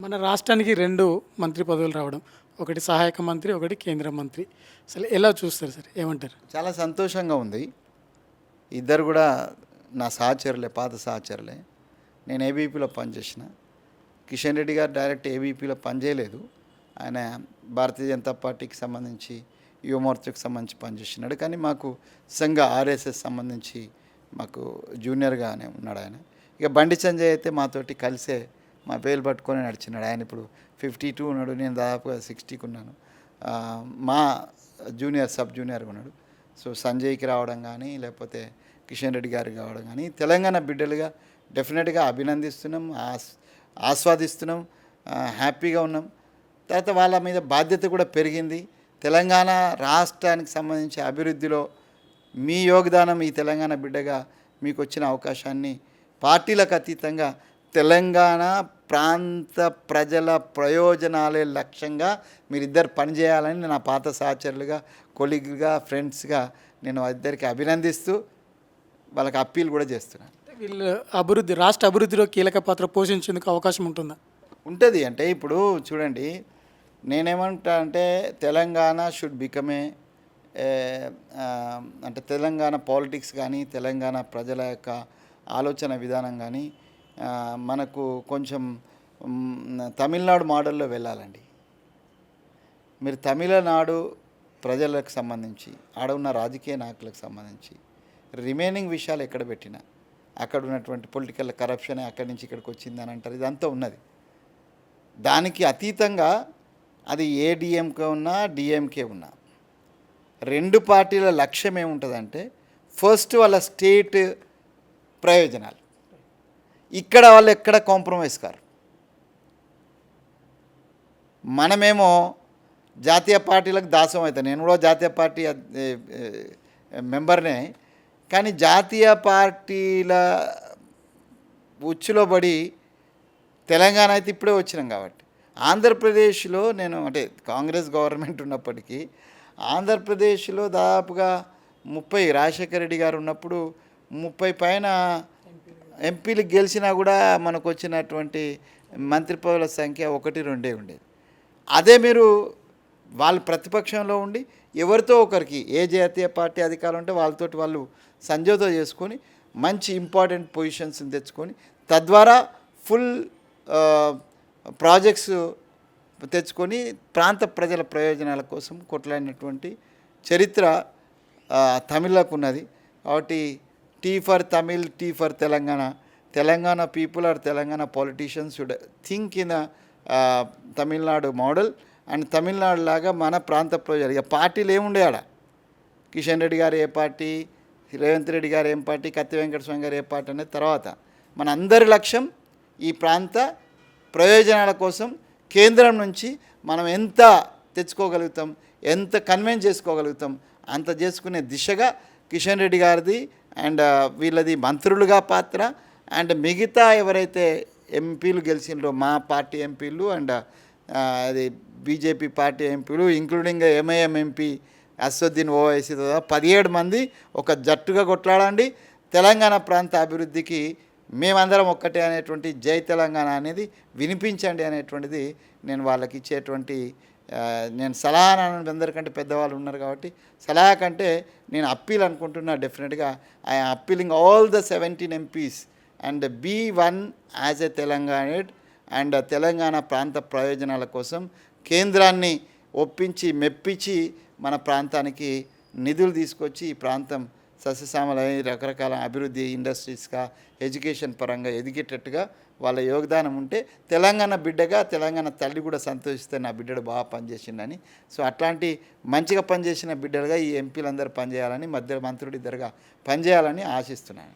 మన రాష్ట్రానికి 2 మంత్రి పదవులు రావడం. ఒకటి సహాయక మంత్రి, ఒకటి కేంద్ర మంత్రి. అసలు ఎలా చూస్తారు సార్? ఏమంటారు? చాలా సంతోషంగా ఉంది. ఇద్దరు కూడా నా సహచరులే, పాత సహచరులే. నేను ఏబీపీలో పనిచేసిన. కిషన్ రెడ్డి గారు డైరెక్ట్ ఏబీపీలో పనిచేయలేదు. ఆయన భారతీయ జనతా పార్టీకి సంబంధించి యువమోర్చాకు సంబంధించి పనిచేస్తున్నాడు. కానీ మాకు సంఘ ఆర్ఎస్ఎస్ సంబంధించి మాకు జూనియర్గానే ఉన్నాడు ఆయన. ఇక బండి సంజయ్ అయితే మాతోటి కలిసే మా పేర్లు పట్టుకొని నడిచినాడు. ఆయన ఇప్పుడు 52 ఉన్నాడు, నేను దాదాపుగా 60కి ఉన్నాను. మా జూనియర్ సబ్ జూనియర్గా ఉన్నాడు. సో సంజయ్కి రావడం కానీ లేకపోతే కిషన్ రెడ్డి గారికి రావడం కానీ తెలంగాణ బిడ్డలుగా డెఫినెట్గా అభినందిస్తున్నాం, ఆస్వాదిస్తున్నాం, హ్యాపీగా ఉన్నాం. తర్వాత వాళ్ళ మీద బాధ్యత కూడా పెరిగింది. తెలంగాణ రాష్ట్రానికి సంబంధించి అభివృద్ధిలో మీ యోగదానం, ఈ తెలంగాణ బిడ్డగా మీకు వచ్చిన అవకాశాన్ని పార్టీలకు అతీతంగా తెలంగాణ ప్రాంత ప్రజల ప్రయోజనాలే లక్ష్యంగా మీరిద్దరు పనిచేయాలని నా పాత సహచరులుగా, కొలీగ్గా, ఫ్రెండ్స్గా నేను ఇద్దరికి అభినందిస్తూ వాళ్ళకి అప్పీల్ కూడా చేస్తున్నాను. వీళ్ళు రాష్ట్ర అభివృద్ధిలో కీలక పాత్ర పోషించేందుకు అవకాశం ఉంటుందా? ఉంటుంది. అంటే ఇప్పుడు చూడండి, నేనేమంటా అంటే తెలంగాణ షుడ్ బికమ్ అంటే తెలంగాణ పాలిటిక్స్ కానీ తెలంగాణ ప్రజల యొక్క ఆలోచన విధానం కానీ మనకు కొంచెం తమిళనాడు మోడల్లో వెళ్ళాలండి. మీరు తమిళనాడు ప్రజలకు సంబంధించి ఆడ ఉన్న రాజకీయ నాయకులకు సంబంధించి రిమైనింగ్ విషయాలు ఎక్కడ పెట్టినా అక్కడ ఉన్నటువంటి పొలిటికల్ కరప్షన్ అక్కడి నుంచి ఇక్కడికి వచ్చిందని అంటారు. ఇదంతా ఉన్నది. దానికి అతీతంగా అది ఏడీఎంకే ఉన్నా డిఎంకే ఉన్నా 2 పార్టీల లక్ష్యం ఏముంటుందంటే ఫస్ట్ వాళ్ళ స్టేట్ ప్రయోజనాలు. ఇక్కడ వాళ్ళు ఎక్కడ కాంప్రమైజ్ కారు. మనమేమో జాతీయ పార్టీలకు దాసం అవుతాం. నేను కూడా జాతీయ పార్టీ మెంబర్నే. కానీ జాతీయ పార్టీల ఉచ్చులో పడి తెలంగాణ అయితే ఇప్పుడే వచ్చినాం కాబట్టి ఆంధ్రప్రదేశ్లో నేను అంటే కాంగ్రెస్ గవర్నమెంట్ ఉన్నప్పటికీ ఆంధ్రప్రదేశ్లో దాదాపుగా 30 రాజశేఖర రెడ్డి గారు ఉన్నప్పుడు 30 పైన ఎంపీలు గెలిచినా కూడా మనకు వచ్చినటువంటి మంత్రి పదవుల సంఖ్య 1-2 ఉండేది. అదే మీరు వాళ్ళు ప్రతిపక్షంలో ఉండి ఎవరితో ఒకరికి ఏ జాతీయ పార్టీ అధికారం ఉంటే వాళ్ళతోటి వాళ్ళు సంజోతో చేసుకొని మంచి ఇంపార్టెంట్ పొజిషన్స్ని తెచ్చుకొని తద్వారా ఫుల్ ప్రాజెక్ట్స్ తెచ్చుకొని ప్రాంత ప్రజల ప్రయోజనాల కోసం కొట్లాడినటువంటి చరిత్ర తమిళకు ఉన్నది. కాబట్టి T for Tamil, T for Telangana. Telangana people or Telangana politicians should think in Tamil Nadu model. And Tamil Nadu లాగా మన ప్రాంత ప్రజలు ఇక పార్టీలు ఏముండే ఆడ కిషన్ రెడ్డి గారు ఏ పార్టీ, రేవంత్ రెడ్డి గారు ఏం పార్టీ, కత్తి వెంకటస్వామి గారు ఏ పార్టీ అనేది తర్వాత. మన అందరి లక్ష్యం ఈ ప్రాంత ప్రయోజనాల కోసం కేంద్రం నుంచి మనం ఎంత తెచ్చుకోగలుగుతాం, ఎంత కన్విన్స్ చేసుకోగలుగుతాం అంత చేసుకునే దిశగా కిషన్ రెడ్డి గారిది అండ్ వీళ్ళది మంత్రులుగా పాత్ర. అండ్ మిగతా ఎవరైతే ఎంపీలు గెలిచిండ్రో మా పార్టీ ఎంపీలు అండ్ అది బీజేపీ పార్టీ ఎంపీలు including MIM MP Asaduddin Owaisi 17 మంది ఒక జట్టుగా కొట్లాడండి. తెలంగాణ ప్రాంత అభివృద్ధికి మేమందరం ఒక్కటే అనేటువంటి జై తెలంగాణ అనేది వినిపించండి అనేటువంటిది నేను వాళ్ళకి ఇచ్చేటువంటి నేను సలహా అందరికంటే పెద్దవాళ్ళు ఉన్నారు కాబట్టి సలహా కంటే నేను అప్పీల్ అనుకుంటున్నా. డెఫినెట్గా I'm appealing all the 17 MPs and be one as a Telangana and Telangana ప్రాంత ప్రయోజనాల కోసం కేంద్రాన్ని ఒప్పించి మెప్పించి మన ప్రాంతానికి నిధులు తీసుకొచ్చి ఈ ప్రాంతం సస్యశ్యామలై రకరకాల అభివృద్ధి ఇండస్ట్రీస్గా ఎడ్యుకేషన్ పరంగా ఎదిగేటట్టుగా వాళ్ళ యోగదానం ఉంటే తెలంగాణ బిడ్డగా తెలంగాణ తల్లి కూడా సంతోషిస్తే నా బిడ్డడు బాగా పనిచేసిండని. సో అట్లాంటి మంచిగా పనిచేసిన బిడ్డలుగా ఈ ఎంపీలందరూ పనిచేయాలని, మధ్య మంత్రులు ఇద్దరుగా పనిచేయాలని ఆశిస్తున్నాను.